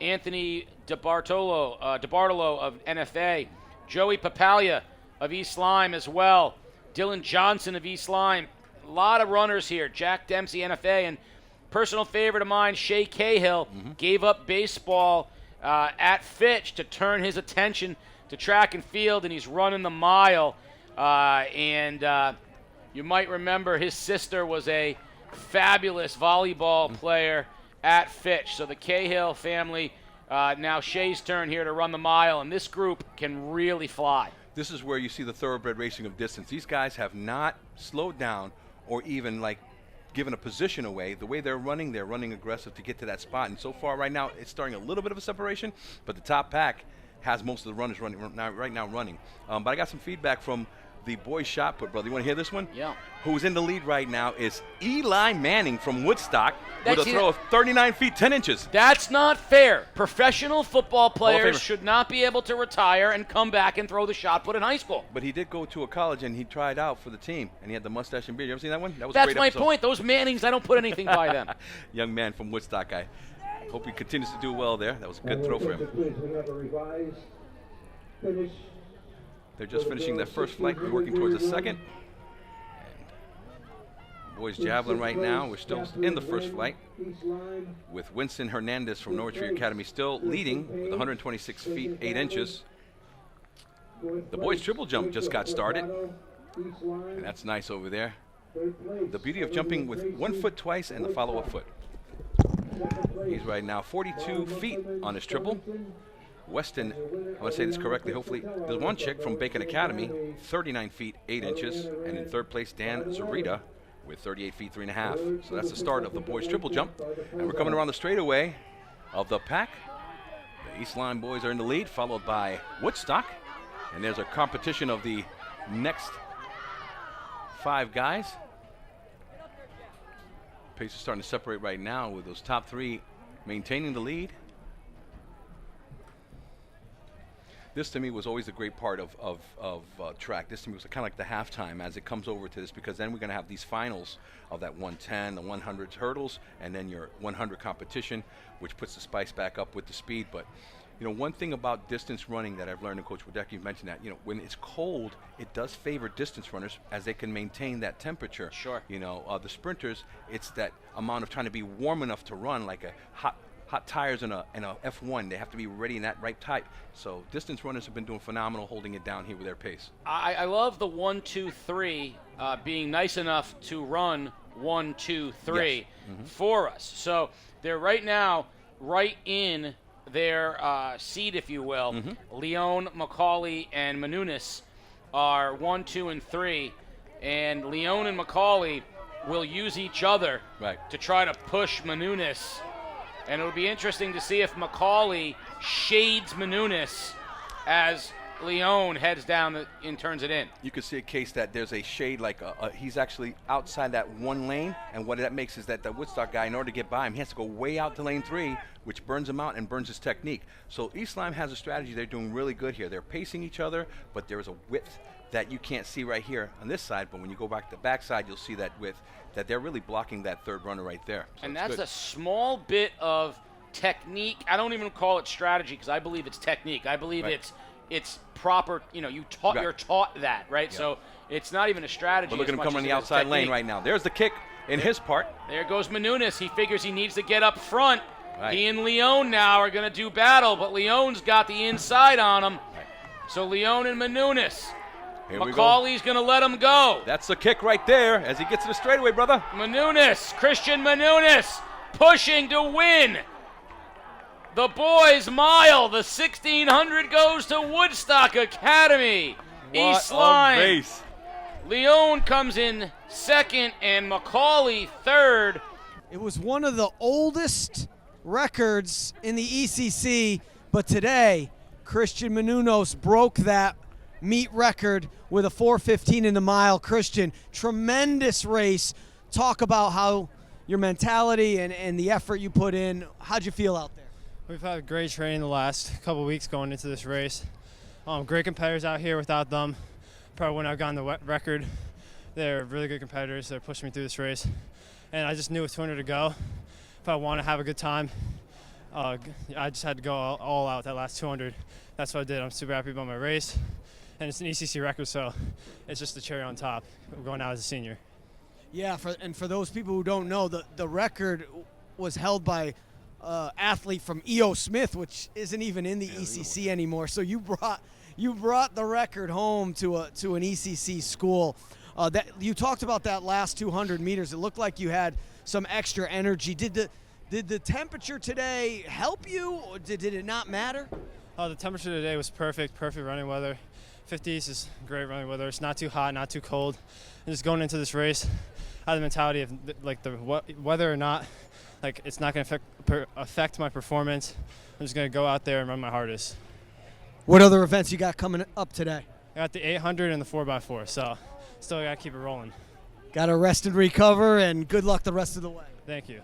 Anthony DeBartolo of NFA, Joey Papalia of East Lyme as well, Dylan Johnson of East Lyme. A lot of runners here. Jack Dempsey, NFA, and personal favorite of mine, Shea Cahill, gave up baseball at Fitch to turn his attention to track and field, and he's running the mile. You might remember his sister was a fabulous volleyball player at Fitch. So the Cahill family, now Shea's turn here to run the mile, and this group can really fly. This is where you see the thoroughbred racing of distance. These guys have not slowed down or even given a position away. The way they're running aggressive to get to that spot. And so far right now, it's starting a little bit of a separation, but the top pack has most of the runners right now running. But I got some feedback from the boys shot put, brother. You want to hear this one? Yeah. Who's in the lead right now is Eli Manning from Woodstock with a throw of 39 feet, 10 inches. That's not fair. Professional football players should not be able to retire and come back and throw the shot put in high school. But he did go to a college and he tried out for the team, and he had the mustache and beard. You ever seen that one? That was That's a great my episode. point. Those Mannings, I don't put anything by them. Young man from Woodstock. I hope he continues to do well there. That was a good throw for him. They're just finishing their first flight. We're working towards the second. And boys javelin right now. We're still in the first flight with Winston Hernandez from Norwich Free Academy still leading with 126 feet, 8 inches. The boys triple jump just got started. And that's nice over there. The beauty of jumping with 1 foot twice and the follow-up foot. He's right now 42 feet on his triple. Weston, I want to say this correctly, hopefully, there's one chick from Bacon Academy, 39 feet, 8 inches, and in third place, Dan Zarita with 38 feet, 3.5. So that's the start of the boys' triple jump. And we're coming around the straightaway of the pack. The East Lyme boys are in the lead, followed by Woodstock. And there's a competition of the next 5 guys. Pace is starting to separate right now with those top 3 maintaining the lead. This to me was always a great part of track. This to me was kind of like the halftime as it comes over to this, because then we're going to have these finals of that 110, the 100 hurdles, and then your 100 competition, which puts the spice back up with the speed. But you know, one thing about distance running that I've learned, and Coach Wadecki mentioned that, you know, when it's cold, it does favor distance runners as they can maintain that temperature. Sure. You know, the sprinters, it's that amount of trying to be warm enough to run, like a hot tires in a F1. They have to be ready in that right type. So distance runners have been doing phenomenal holding it down here with their pace. I love the 1, 2, 3 being nice enough to run 1, 2, 3 for us. So they're right now right in their seed, if you will. Leon, McCauley, and Menounos are 1, 2, and 3. And Leon and McCauley will use each other to try to push Menounos. And it'll be interesting to see if McCauley shades Menounos as Leon heads down and turns it in. You can see a case that there's a shade, like he's actually outside that one lane, and what that makes is that the Woodstock guy, in order to get by him, he has to go way out to lane 3, which burns him out and burns his technique. So East Lyme has a strategy. They're doing really good here. They're pacing each other, but there is a width that you can't see right here on this side, but when you go back to the back side, you'll see that width, that they're really blocking that third runner right there. So and that's good. A small bit of technique. I don't even call it strategy, because I believe it's technique. I believe it's proper, you know, you're taught that, right? Yep. So it's not even a strategy. But look at him coming on the outside lane right now. There's the kick in his part. There goes Menounos. He figures he needs to get up front. He and Leon now are going to do battle, but Leon's got the inside on him. So Leon and Menounos. McCauley's going to let him go. That's the kick right there as he gets to the straightaway, brother. Menounos, Christian Menounos, pushing to win the boys' mile. The 1600 goes to Woodstock Academy. East Lyme. What a race. Leon comes in second and McCauley third. It was one of the oldest records in the ECC, but today Christian Menounos broke that meet record with a 4:15 in the mile. Christian, tremendous race. Talk about how your mentality and the effort you put in. How'd you feel out there? We've had great training the last couple weeks going into this race. Great competitors out here. Without them, probably wouldn't have gotten the record. They're really good competitors. They're pushing me through this race. And I just knew with 200 to go, if I want to have a good time, I just had to go all out that last 200. That's what I did. I'm super happy about my race, and it's an ECC record, so it's just the cherry on top. We're going out as a senior. Yeah, for those people who don't know, the record was held by athlete from E.O. Smith, which isn't even in the ECC anymore. So you brought the record home to an ECC school. That you talked about that last 200 meters. It looked like you had some extra energy. Did the temperature today help you, or did it not matter? The temperature today was perfect running weather. 50s is great running weather. It's not too hot, not too cold. And just going into this race, I had the mentality of like the weather or not, like it's not going to affect my performance. I'm just going to go out there and run my hardest. What other events you got coming up today? I got the 800 and the 4x4, so still got to keep it rolling. Got to rest and recover, and good luck the rest of the way. Thank you.